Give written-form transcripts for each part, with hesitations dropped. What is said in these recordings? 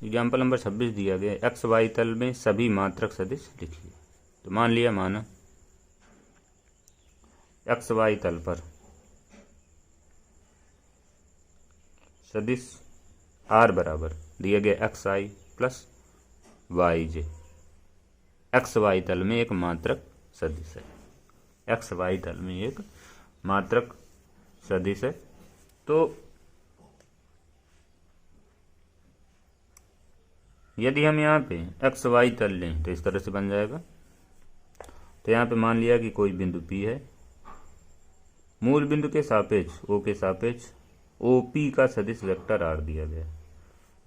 Example number 26 दिया गया, x Y तल में सभी मात्रक सदिश लिखिए। तो मान लिया, माना एक्स वाई तल पर सदिश आर बराबर दिया गया एक्स आई प्लस वाई जे। एक्स वाई तल में एक मात्रक सदिश है, एक्स वाई तल में एक मात्रक सदिश है। तो यदि हम यहाँ पे एक्स वाई तल लें तो इस तरह से बन जाएगा। तो यहाँ पे मान लिया कि कोई बिंदु P है, मूल बिंदु के सापेक्ष O के सापेक्ष OP का सदिश वेक्टर R दिया गया है,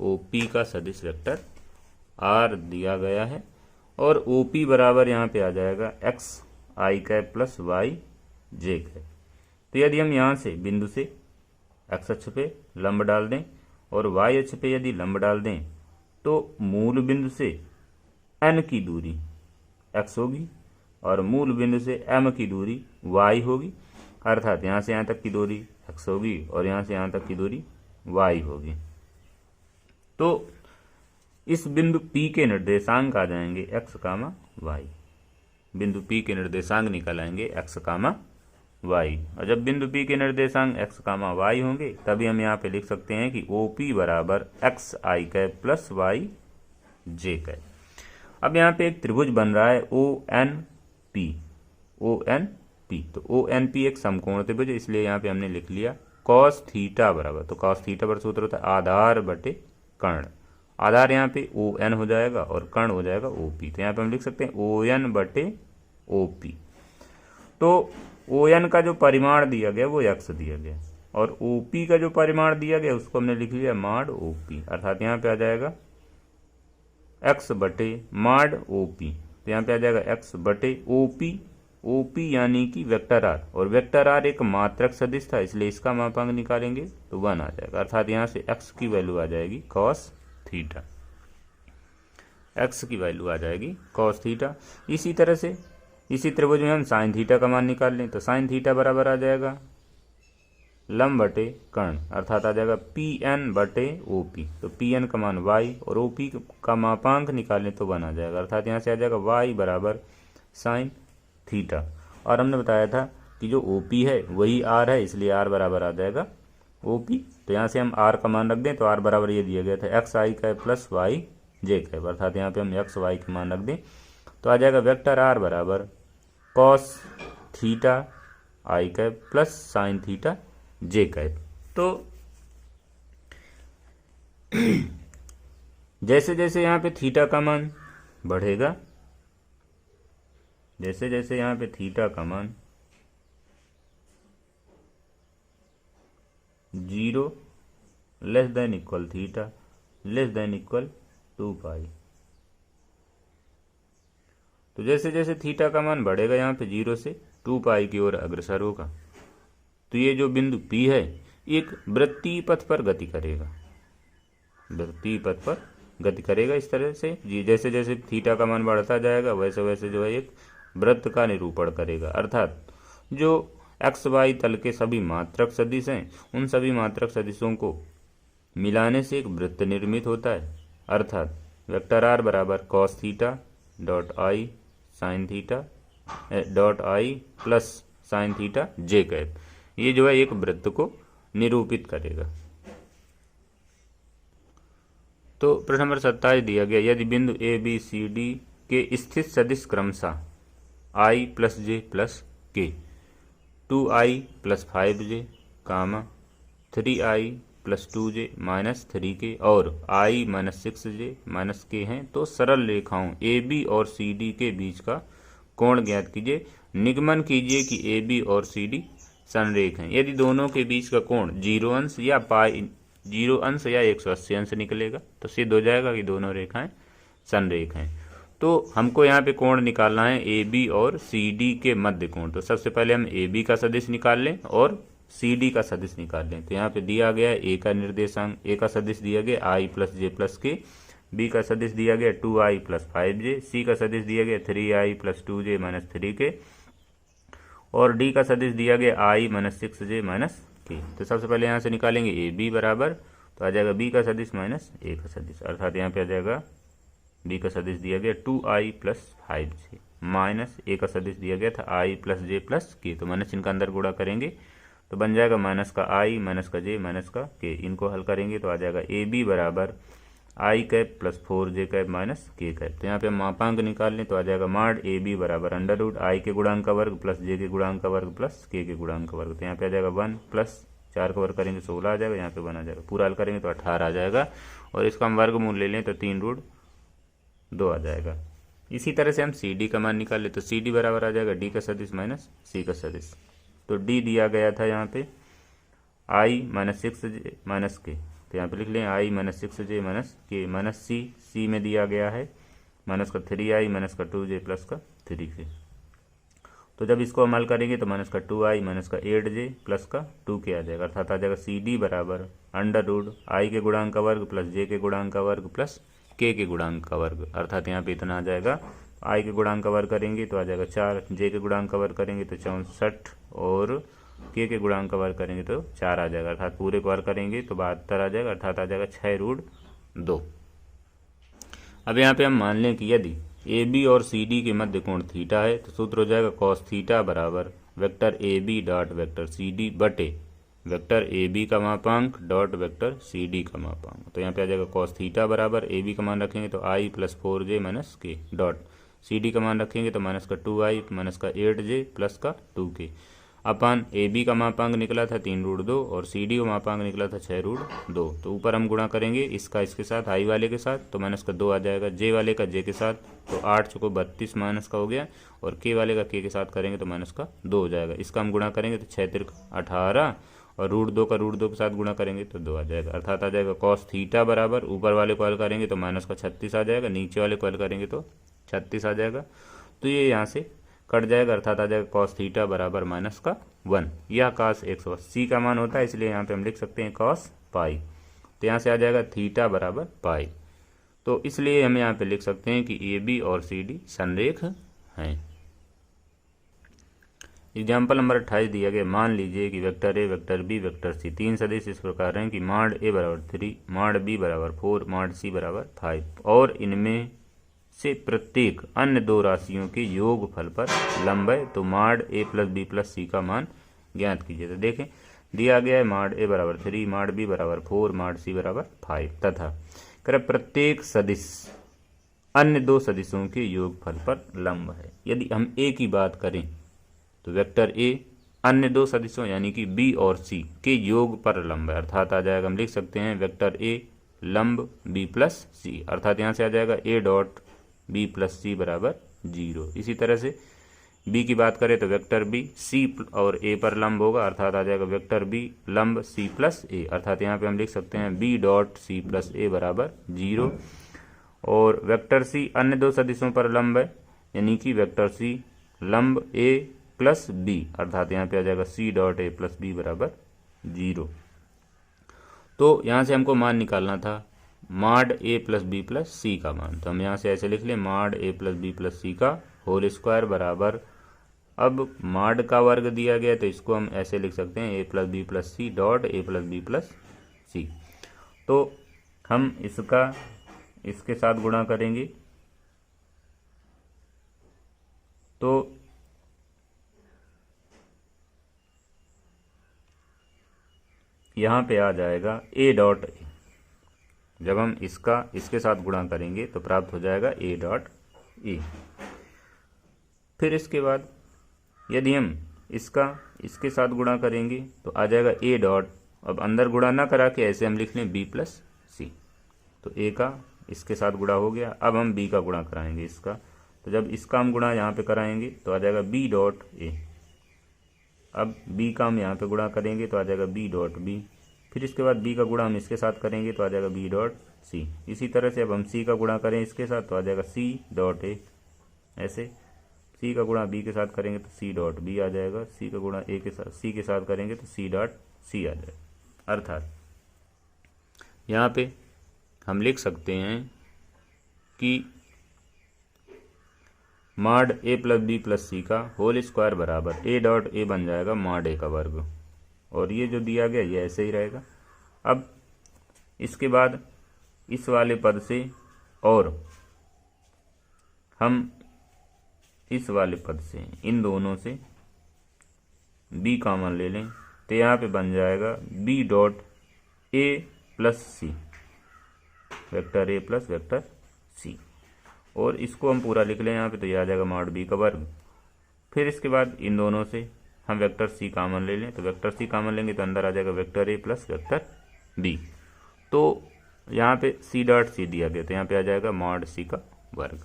OP का सदिश वेक्टर R दिया गया है। और OP बराबर यहाँ पे आ जाएगा एक्स आई कैप प्लस वाई जे कैप। तो यदि हम यहाँ से बिंदु से एक्स अक्ष पे लंब डाल दें और वाई अक्ष पे यदि लंब डाल दें तो मूल बिंदु से n की दूरी x होगी और मूल बिंदु से m की दूरी y होगी। अर्थात यहाँ से यहाँ तक की दूरी x होगी और यहाँ से यहाँ तक की दूरी y होगी। तो इस बिंदु P के निर्देशांक आ जाएंगे x, y। बिंदु P के निर्देशांक निकल आएंगे x, y। और जब बिंदु P के निर्देशांक x, y होंगे तभी हम यहाँ पे लिख सकते हैं कि OP बराबर एक्स आई कैप प्लस वाई जे कैप। अब यहाँ पे एक त्रिभुज बन रहा है ONP, ONP। तो ONP एक समकोण त्रिभुज है, इसलिए यहाँ पे हमने लिख लिया कॉस थीटा बराबर। तो कॉस थीटा पर सूत्र होता है आधार बटे कर्ण। आधार यहाँ पे ON हो जाएगा और कर्ण हो जाएगा OP। तो यहाँ पे हम लिख सकते हैं ON बटे OP। तो ON का जो परिमाण दिया गया वो x दिया गया और OP का जो परिमाण दिया गया उसको हमने लिख लिया माड OP। अर्थात यहाँ पे आ जाएगा x बटे माड OP। तो यहाँ पे आ जाएगा x बटे OP, OP यानी कि वेक्टर R, और वेक्टर R एक मात्रक सदिश था इसलिए इसका मापांक निकालेंगे तो 1 आ जाएगा। अर्थात यहाँ से x की वैल्यू आ जाएगी कॉस थीटा, x की वैल्यू आ जाएगी कॉस थीटा। इसी तरह से इसी त्रिभुज में हम साइन थीटा का मान निकाल लें तो साइन थीटा बराबर आ जाएगा लंब बटे कर्ण। अर्थात आ जाएगा PN बटे OP। तो PN का मान y और OP का मापांक निकालें तो 1 आ जाएगा। अर्थात यहाँ से आ जाएगा y बराबर साइन थीटा। और हमने बताया था कि जो OP है वही R है, इसलिए R बराबर आ जाएगा OP। तो यहाँ से हम R का मान रख दें तो R बराबर ये दिया गया था एक्स आई कैप प्लस वाई जे कैप। अर्थात यहाँ पे हम एक्स वाई के मान रख दें तो आ जाएगा वेक्टर R बराबर कॉस थीटा आई कैप प्लस साइन थीटा जे कैप। तो जैसे जैसे यहाँ पे थीटा का मान बढ़ेगा, जैसे जैसे यहाँ पे थीटा का मान 0 less than equal theta less than equal 2 पाई। तो जैसे जैसे थीटा का मान बढ़ेगा यहाँ पे 0 से 2 पाई की ओर अग्रसर होगा। तो ये जो बिंदु P है एक वृत्तीय पथ पर गति करेगा, वृत्तीय पथ पर गति करेगा इस तरह से जी। जैसे जैसे थीटा का मान बढ़ता जाएगा वैसे वैसे जो है एक वृत्त का निरूपण करेगा। अर्थात जो एक्स वाई तल के सभी मात्रक सदिश हैं उन सभी मात्रक सदिशों को मिलाने से एक वृत्त निर्मित होता है। अर्थात वेक्टर R बराबर cos theta dot I sine theta dot I plus sine theta J cap, ये जो है एक वृत्त को निरूपित करेगा। तो प्रश्न नंबर 27 दिया गया, यदि बिंदु ABCD के स्थित सदिश क्रमशः I plus J plus K 2I plus 5J, 3I plus 2J minus 3K और I minus 6J minus K हैं तो सरल रेखाओं AB और CD के बीच का कोण ज्ञात कीजिए। निगमन कीजिए कि AB और CD संरेख हैं। यदि दोनों के बीच का कोण 0 अंश या 0 अंश या 180 अंश निकलेगा तो सिद्ध हो जाएगा कि दोनों रेखाएं संरेख हैं। तो हमको यहाँ पे कोण निकालना है AB और CD के मध्य कोण। तो सबसे पहले हम AB का सदिश निकाल लें और CD का सदिश निकाल लें। तो यहाँ पे दिया गया है A का निर्देशांक, A का सदिश दिया गया I plus J plus K, B का सदिश दिया गया 2I प्लस 5J, C का सदिश दिया गया 3I plus 2J minus 3K और D का सदिश दिया गया I minus 6J minus K। तो सबसे पहले यहाँ से निकालेंगे AB बराबर तो आ जाएगा बी का सदिश माइनस ए का सदिश, अर्थात यहाँ पे आ जाएगा बी का सदिश दिया गया 2i प्लस 5j माइनस ए का सदिश दिया गया था i प्लस जे प्लस के, तो माइनस इनका अंदर गुणा करेंगे तो बन जाएगा माइनस का i माइनस का जे माइनस का के, इनको हल करेंगे तो आ जाएगा ए बी बराबर I cap plus 4j cap minus K cap. तो यहाँ पे हम मापांक निकाल लें तो आ जाएगा माड ए बी बराबर अंडर रूट आई के गुणांक का वर्ग प्लस जे के गुणांक का वर्ग प्लस के गुणांक का वर्ग। तो यहाँ पे आ जाएगा 1 प्लस 4 का वर्ग करेंगे 16 आ जाएगा, यहाँ पे 1 आ जाएगा, पूरा हल करेंगे तो 18 आ जाएगा, और इसका हम वर्गमूल ले लें तो 3√2 आ जाएगा। इसी तरह से हम सी डी का मान निकाल ले तो सी डी बराबर आ जाएगा डी का सदिश माइनस सी का सदिश। तो डी दिया गया था यहाँ पे आई माइनस 6j माइनस के, तो यहाँ पे लिख लें आई माइनस 6j माइनस के माइनस सी में दिया गया है माइनस का 3i माइनस का 2j प्लस का 3k। तो जब इसको हम हल करेंगे तो माइनस का 2i माइनस का 8j प्लस का 2k आ जाएगा, अर्थात आ जाएगा सी डी बराबर अंडर रूट आई के गुणांक का वर्ग प्लस जे के गुणांक का वर्ग प्लस के गुणांक का वर्ग, अर्थात यहाँ पे इतना आ जाएगा। आई के गुणांक का वर्ग करेंगे तो आ जाएगा 4, जे के गुणांक का वर्ग करेंगे तो 64 और के गुणांक का वर्ग करेंगे तो 4 आ जाएगा, अर्थात पूरे को वर्ग करेंगे तो 72 आ जाएगा, अर्थात आ जाएगा 6√2। अब यहाँ पे हम मान लें कि यदि ए बी और सी डी के मध्य कोण थीटा है तो सूत्र हो जाएगा कॉस थीटा बराबर vector A B dot vector C D बटे वेक्टर ए बी का मापांक डॉट वेक्टर सी डी का मापांक। तो यहाँ पे आ जाएगा कॉस थीटा बराबर ए बी का मान रखेंगे तो आई प्लस 4j माइनस के डॉट सी डी का मान रखेंगे तो माइनस का 2i माइनस का 8j प्लस का 2k अपान ए बी का मापांक निकला था 3√2 और सी डी का मापांक निकला था 6√2। तो ऊपर हम गुणा करेंगे इसका इसके साथ आई वाले के साथ तो माइनस का 2 आ जाएगा, जे वाले का जे के साथ तो 8 चौको 32 माइनस का हो गया, और के वाले का के साथ करेंगे तो माइनस का 2 हो जाएगा। इसका हम गुणा करेंगे तो 6 तिरक 18 और √2 का √2 के साथ गुणा करेंगे तो 2 आ जाएगा, अर्थात आ जाएगा कॉस थीटा बराबर ऊपर वाले को हल करेंगे तो माइनस का 36 आ जाएगा, नीचे वाले को हल करेंगे तो 36 आ जाएगा। तो ये यहाँ से कट जाएगा, अर्थात आ जाएगा कॉस थीटा बराबर माइनस का 1। यह cos 180 का मान होता है, इसलिए यहाँ पे हम लिख सकते हैं cos पाई। तो यहाँ से आ जाएगा थीटा बराबर पाई। तो इसलिए हम यहाँ पे लिख सकते हैं कि ए बी और सी डी संरेख हैं। एग्जाम्पल नंबर 28 दिया गया, मान लीजिए कि vector A vector B vector C तीन सदिश इस प्रकार हैं कि माड ए बराबर 3 माड बी बराबर 4 माड सी बराबर 5 और इनमें से प्रत्येक अन्य दो राशियों के योगफल पर लंब है, तो माड ए प्लस बी प्लस सी का मान ज्ञात कीजिए। तो देखें दिया गया है माड ए बराबर 3 माड बी बराबर 4 माड सी बराबर 5 तथा कर प्रत्येक सदिश अन्य दो सदिशों के योगफल पर लंब है। यदि हम ए की बात करें तो वेक्टर ए अन्य दो सदिशों यानी कि बी और सी के योग पर लंब है, अर्थात आ जाएगा हम लिख सकते हैं वेक्टर ए लंब बी प्लस सी, अर्थात यहाँ से आ जाएगा A dot B plus C बराबर 0। इसी तरह से बी की बात करें तो वेक्टर बी सी और ए पर लंब होगा, अर्थात आ जाएगा वेक्टर बी लंब सी प्लस ए, अर्थात यहाँ पे हम लिख सकते हैं बी डॉट सी प्लस ए बराबर 0। और वेक्टर सी अन्य दो सदिशों पर लंब है यानी कि वेक्टर सी लंब ए प्लस बी, अर्थात यहाँ पे आ जाएगा C dot A plus B बराबर 0। तो यहाँ से हमको मान निकालना था माड ए प्लस बी प्लस सी का मान, तो हम यहाँ से ऐसे लिख लें माड ए प्लस बी प्लस सी का होल स्क्वायर बराबर, अब माड का वर्ग दिया गया तो इसको हम ऐसे लिख सकते हैं A plus B plus C dot A plus B plus C. तो हम इसका इसके साथ गुणा करेंगे तो यहाँ पे आ जाएगा ए डॉट ए, जब हम इसका इसके साथ गुणा करेंगे तो प्राप्त हो जाएगा ए डॉट ए। फिर इसके बाद यदि हम इसका इसके साथ गुणा करेंगे तो आ जाएगा ए डॉट, अब अंदर गुणा ना करा के ऐसे हम लिख लें बी प्लस सी, तो ए का इसके साथ गुणा हो गया। अब हम बी का गुणा कराएंगे इसका, तो जब इसका हम गुणा यहाँ पे कराएंगे तो आ जाएगा बी डॉट ए, अब बी का हम यहाँ पे गुणा करेंगे तो आ जाएगा बी डॉट बी, फिर इसके बाद बी का गुणा हम इसके साथ करेंगे तो आ जाएगा बी डॉट सी। इसी तरह से अब हम सी का गुणा करें इसके साथ तो आ जाएगा सी डॉट ए, ऐसे सी का गुणा बी के साथ करेंगे तो सी डॉट बी आ जाएगा, सी का गुणा ए के साथ सी के साथ करेंगे तो सी डॉट सी आ जाएगा। अर्थात यहाँ पे हम लिख सकते हैं कि माड ए प्लस बी प्लस सी का होल स्क्वायर बराबर ए डॉट ए बन जाएगा माड ए का वर्ग, और ये जो दिया गया ये ऐसे ही रहेगा। अब इसके बाद इस वाले पद से और हम इस वाले पद से इन दोनों से b कॉमन ले लें तो यहाँ पे बन जाएगा b dot a plus C, vector a plus vector c, और इसको हम पूरा लिख लें यहाँ पे तो यह आ जाएगा मॉड b का वर्ग। फिर इसके बाद इन दोनों से हम वेक्टर c कॉमन ले लें तो वेक्टर c कॉमन लेंगे तो अंदर आ जाएगा vector a plus vector b। तो यहाँ पे c डॉट c दिया गया तो यहाँ पे आ जाएगा मॉड c का वर्ग,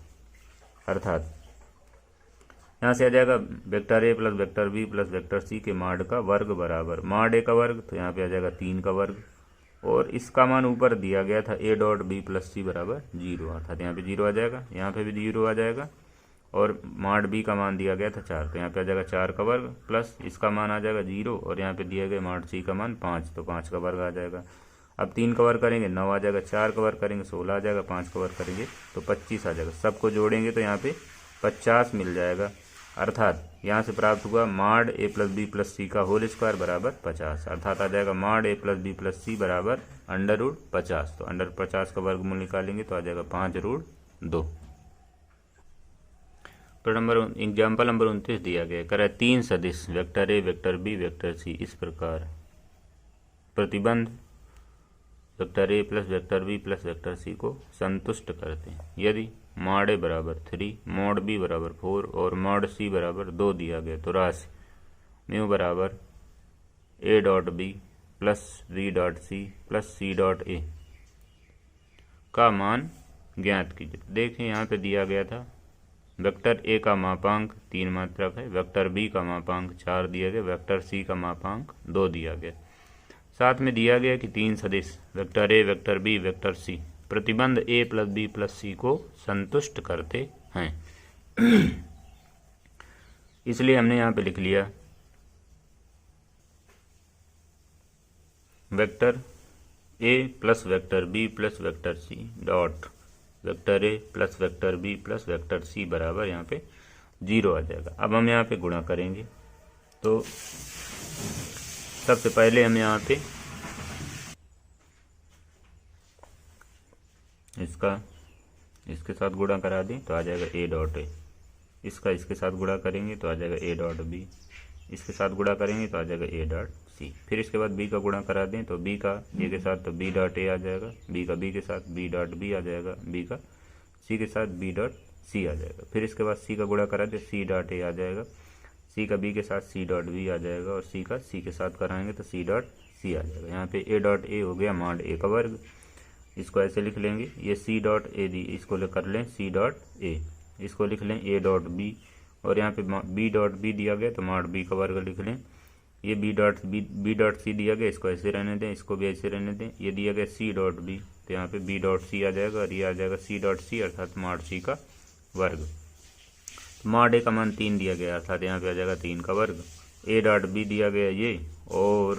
अर्थात यहाँ से आ जाएगा vector a plus vector b plus vector c के मॉड का वर्ग बराबर मॉड a का वर्ग, तो यहाँ पे आ जाएगा 3 का वर्ग, और इसका मान ऊपर दिया गया था a dot b plus c बराबर 0, अर्थात यहाँ पे 0 आ जाएगा, यहाँ पे भी 0 आ जाएगा, और मॉड b का मान दिया गया था 4 तो यहाँ पे आ जाएगा 4 का वर्ग प्लस इसका मान आ जाएगा 0, और यहाँ पे दिया गया मॉड c का मान 5 तो 5 का वर्ग आ जाएगा। अब 3 का वर्ग करेंगे 9 आ जाएगा, 4 का वर्ग करेंगे 16 आ जाएगा, 5 का वर्ग करेंगे तो 25 आ जाएगा। सबको जोड़ेंगे तो यहाँ पे 50 मिल जाएगा, अर्थात यहाँ से प्राप्त हुआ mod a plus B plus C का होल स्क्वायर बराबर 50, अर्थात आ जाएगा mod a plus B plus C बराबर अंडर रूट 50। तो अंडर 50 का वर्गमूल निकालेंगे तो आ जाएगा 5 रूट 2। तो एग्जाम्पल नंबर 29 दिया गया, कह रहा है 3 सदिश vector a vector b vector c इस प्रकार प्रतिबंध vector a plus vector b plus vector c को संतुष्ट करते हैं यदि मॉड a बराबर 3, मॉड b बराबर 4 और मॉड c बराबर 2 दिया गया तो राशि म्यू बराबर a dot b plus b dot c plus c dot a का मान ज्ञात कीजिए। देखें यहाँ पे दिया गया था वेक्टर a का मापांक 3 मात्रक है, वेक्टर b का मापांक 4 दिया गया, वेक्टर c का मापांक 2 दिया गया, साथ में दिया गया कि 3 सदिश vector a vector b vector c प्रतिबंध a plus b plus c को संतुष्ट करते हैं। इसलिए हमने यहाँ पे लिख लिया vector a plus vector b plus vector c dot vector a plus vector b plus vector c बराबर यहाँ पे 0 आ जाएगा। अब हम यहाँ पे गुणा करेंगे तो सबसे पहले हम यहाँ पे इसका इसके साथ गुणा करा दें तो आ जाएगा a डॉट a, इसका इसके साथ गुणा करेंगे तो आ जाएगा a डॉट b, इसके साथ गुणा करेंगे तो आ जाएगा a डॉट c। फिर इसके बाद b का गुणा करा दें तो b का a के साथ तो b डॉट a आ जाएगा, b का b के साथ b डॉट b आ जाएगा, b का c के साथ b डॉट c आ जाएगा। फिर इसके बाद c का गुणा करा दें c डॉट a आ जाएगा, c का b के साथ c डॉट b आ जाएगा, और c का c के साथ कराएंगे तो c डॉट c आ जाएगा। यहाँ पे a डॉट a हो गया मॉड a का वर्ग, इसको ऐसे लिख लेंगे, ये सी डॉट ए दी इसको कर लें सी डॉट ए, इसको लिख लें ए डॉट बी, और यहाँ पे बी डॉट बी दिया गया तो मॉड बी का वर्ग लिख लें। ये बी डॉट सी दिया गया, इसको ऐसे रहने दें, इसको भी ऐसे रहने दें। ये दिया गया सी डॉट बी तो यहाँ पे बी डॉट सी आ जाएगा, और ये आ जाएगा सी डॉट सी अर्थात मॉड सी का वर्ग। मॉड ए का मान 3 दिया गया अर्थात यहाँ पे आ जाएगा 3 का वर्ग। ए डॉट बी दिया गया ये, और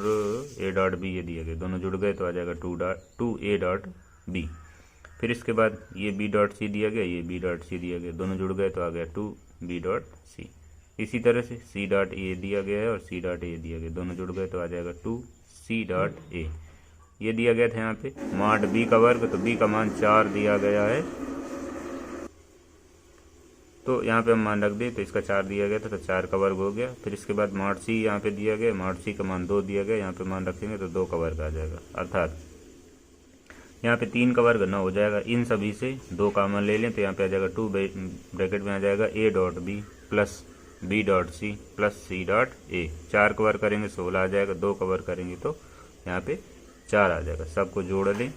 ए डॉट बी ये दिया गया, दोनों जुड़ गए तो आ जाएगा 2 ए डॉट बी। फिर इसके बाद ये बी डॉट सी दिया गया, ये बी डॉट सी दिया गया, दोनों जुड़ गए तो आ गया 2 बी डॉट सी। इसी तरह से सी डॉट ए दिया गया है और सी डॉट ए दिया गया, दोनों जुड़ गए तो आ जाएगा 2 सी डॉट ए। ये दिया गया था यहाँ पे मॉड बी का वर्ग, तो बी का मान 4 दिया गया है, तो यहाँ पे हम मान रख दें तो इसका 4 दिया गया था तो 4 का वर्ग हो गया। फिर इसके बाद मॉड सी यहाँ पे दिया गया, मॉड सी का मान 2 दिया गया, यहाँ पे मान रखेंगे तो 2 का वर्ग आ जाएगा, अर्थात यहाँ पे 3 का वर्ग 9 हो जाएगा। इन सभी से 2 कॉमन ले लें तो यहाँ पे आ जाएगा 2 ब्रैकेट में आ जाएगा A dot B plus B dot C plus C dot A. 4 का वर्ग करेंगे 16 आ जाएगा, 2 का वर्ग करेंगे तो यहाँ पे 4 आ जाएगा। सबको जोड़ लें,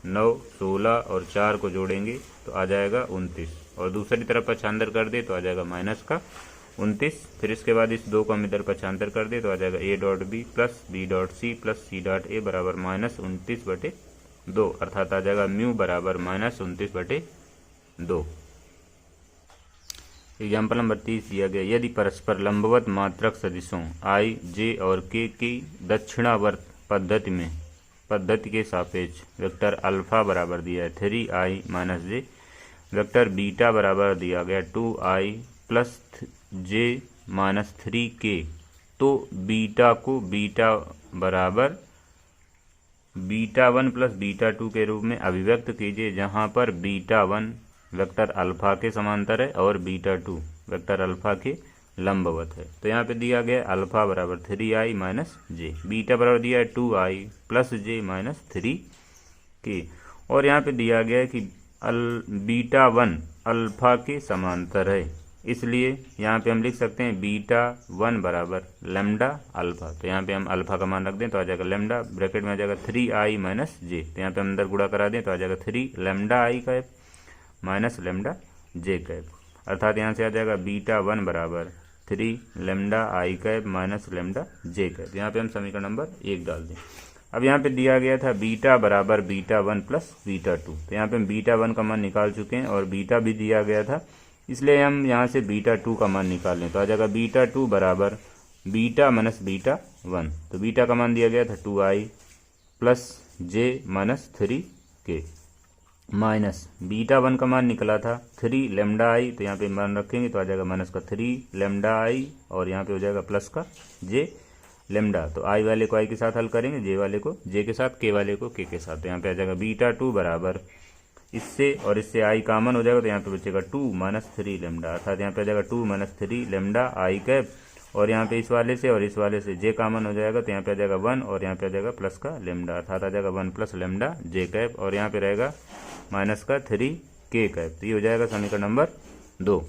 9, 16 और 4 को जोड़ेंगे तो आ जाएगा 29, और दूसरी तरफ पक्षांतर कर दे तो आ जाएगा माइनस का 29। फिर इसके बाद इस 2 को हम इधर पक्षांतर कर दे तो आ जाएगा A dot B plus B dot C plus C dot A बराबर -29/2, अर्थात आ जाएगा म्यू बराबर -29/2। एग्जाम्पल नंबर 30 दिया गया, यदि परस्पर लंबवत मात्रक सदिशों आई जे और के की दक्षिणावर्त पद्धति के सापेक्ष वेक्टर अल्फा बराबर दिया है 3i - j, वेक्टर बीटा बराबर दिया गया 2i प्लस j - 3k, तो बीटा को बीटा बराबर बीटा 1 प्लस बीटा 2 के रूप में अभिव्यक्त कीजिए, जहां पर बीटा 1 वेक्टर अल्फा के समांतर है और बीटा 2 वेक्टर अल्फा के लंबवत है। तो यहाँ पे दिया गया अल्फा बराबर 3i माइनस जे, बीटा बराबर दिया है 2i प्लस जे माइनस 3k, और यहाँ पे दिया गया है कि बीटा 1 अल्फा के समांतर है, इसलिए यहाँ पे हम लिख सकते हैं बीटा 1 बराबर लेमडा अल्फा। तो यहाँ पे हम अल्फा का मान रख दें तो आ जाएगा लेमडा, ब्रैकेट में आ जाएगा 3i माइनस जे, तो यहाँ पे हम अंदर गुणा करा दें तो आ जाएगा 3 lambda I cap minus lambda J cap, अर्थात यहाँ से आ जाएगा बीटा 1 बराबर 3 lambda I cap minus lambda J cap. यहाँ पे हम समीकरण नंबर 1 डाल दें। अब यहाँ पे दिया गया था बीटा बराबर बीटा 1 प्लस बीटा 2, तो यहाँ पे हम बीटा 1 का मान निकाल चुके हैं और बीटा भी दिया गया था, इसलिए हम यहाँ से बीटा 2 का मान निकाल लें तो आ जाएगा बीटा 2 बराबर बीटा माइनस बीटा 1। तो बीटा का मान दिया गया था 2i प्लस जे माइनस 3k माइनस बीटा 1 का मान निकला था 3 लेमडा आई, तो यहाँ पे मान रखेंगे तो आ जाएगा माइनस का 3 लेमडा आई और यहाँ पे हो जाएगा प्लस का जे लेमडा। तो आई वाले को आई के साथ हल करेंगे, जे वाले को जे के साथ, के वाले को के साथ। तो यहाँ पे आ जाएगा बीटा 2 बराबर इससे और इससे आई कॉमन हो जाएगा तो यहाँ पे बचेगा 2 माइनस 3 लेमडा, अर्थात यहाँ पे आ जाएगा 2 माइनस 3 लेमडा आई कैप, और यहाँ पे इस वाले से और इस वाले से जे कॉमन हो जाएगा तो यहाँ पे आ जाएगा 1 और यहाँ पे आ जाएगा प्लस का लेमडा, अर्थात आ जाएगा 1 प्लस लेमडा जे कैप, और यहाँ पे रहेगा माइनस का 3k कैप। तो ये हो जाएगा समीकरण नंबर 2।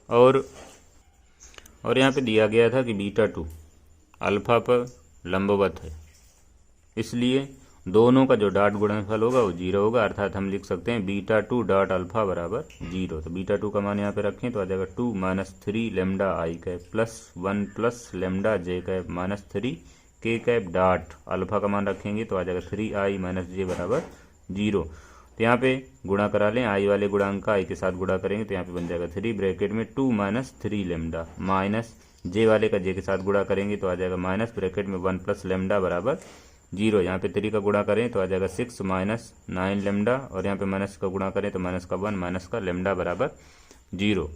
और यहाँ पे दिया गया था कि बीटा 2 अल्फा पर लंबवत है, इसलिए दोनों का जो डॉट गुणनफल होगा वो 0 होगा, अर्थात हम लिख सकते हैं बीटा 2 डॉट अल्फा बराबर 0। तो बीटा 2 का मान यहाँ पे रखें तो आ जाएगा 2 minus 3 lambda I cap plus 1 plus lambda J cap minus 3k cap dot alpha का मान रखेंगे तो आ जाएगा 3i माइनस जे बराबर 0। तो यहाँ पे गुणा करा लें, आई वाले गुणांक का आई के साथ गुणा करेंगे तो यहाँ पे बन जाएगा 3 ब्रैकेट में 2 माइनस 3 लेमडा माइनस जे वाले का जे के साथ गुणा करेंगे तो आ जाएगा माइनस ब्रैकेट में 1 प्लस लेमडा बराबर 0। यहाँ पे 3 का गुणा करें तो आ जाएगा 6 माइनस 9 लेमडा, और यहाँ पे माइनस का गुणा करें तो माइनस का 1 माइनस का लेमडा बराबर 0।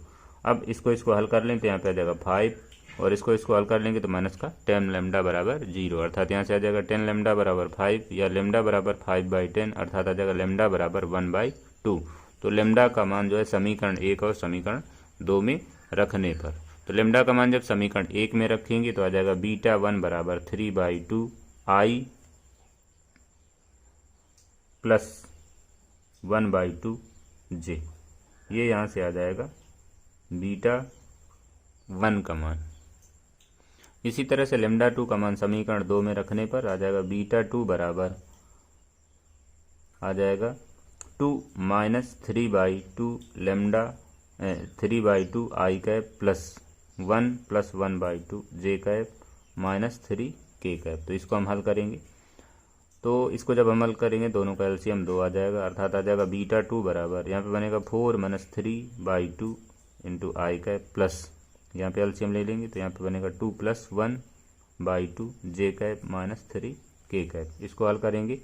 अब इसको हल कर लें तो यहाँ पे आ जाएगा 5, और इसको हल कर लेंगे तो माइनस का 10 लेमडा बराबर 0, अर्थात यहाँ से आ जाएगा 10 लेमडा बराबर 5 या लेमडा बराबर 5/10, अर्थात आ जाएगा लेमडा बराबर 1/2। तो लेमडा का मान जो है समीकरण 1 और समीकरण 2 में रखने पर, तो लेमडा का मान जब समीकरण 1 में रखेंगे तो आ जाएगा बीटा 1 बराबर 3/2i प्लस 1/2j, ये यहाँ से आ जाएगा बीटा 1 का मान। इसी तरह से लेमडा 2 का मान समीकरण 2 में रखने पर आ जाएगा बीटा 2 बराबर आ जाएगा 2 माइनस 3/2 लेमडा 3/2 आई कैप प्लस 1 प्लस 1/2 जे कैप माइनस 3k कैप। तो इसको हम हल करेंगे, तो इसको जब हम हल करेंगे दोनों का एलसीएम 2 आ जाएगा, अर्थात आ जाएगा बीटा 2 बराबर यहाँ पे बनेगा 4 माइनस 3/2 इंटू आई कैप प्लस यहाँ पे एलसीएम ले लेंगे तो यहाँ पे बनेगा 2 प्लस 1/2 जे कैप माइनस 3k कैप। इसको हल करेंगे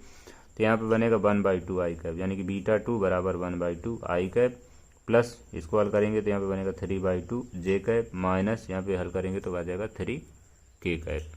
तो यहाँ पे बनेगा 1/2 आई कैप, यानी कि बीटा 2 बराबर 1/2 आई कैप प्लस इसको हल करेंगे तो यहाँ पे बनेगा 3/2 जे कैप माइनस यहाँ पे हल करेंगे तो आ जाएगा 3k कैप।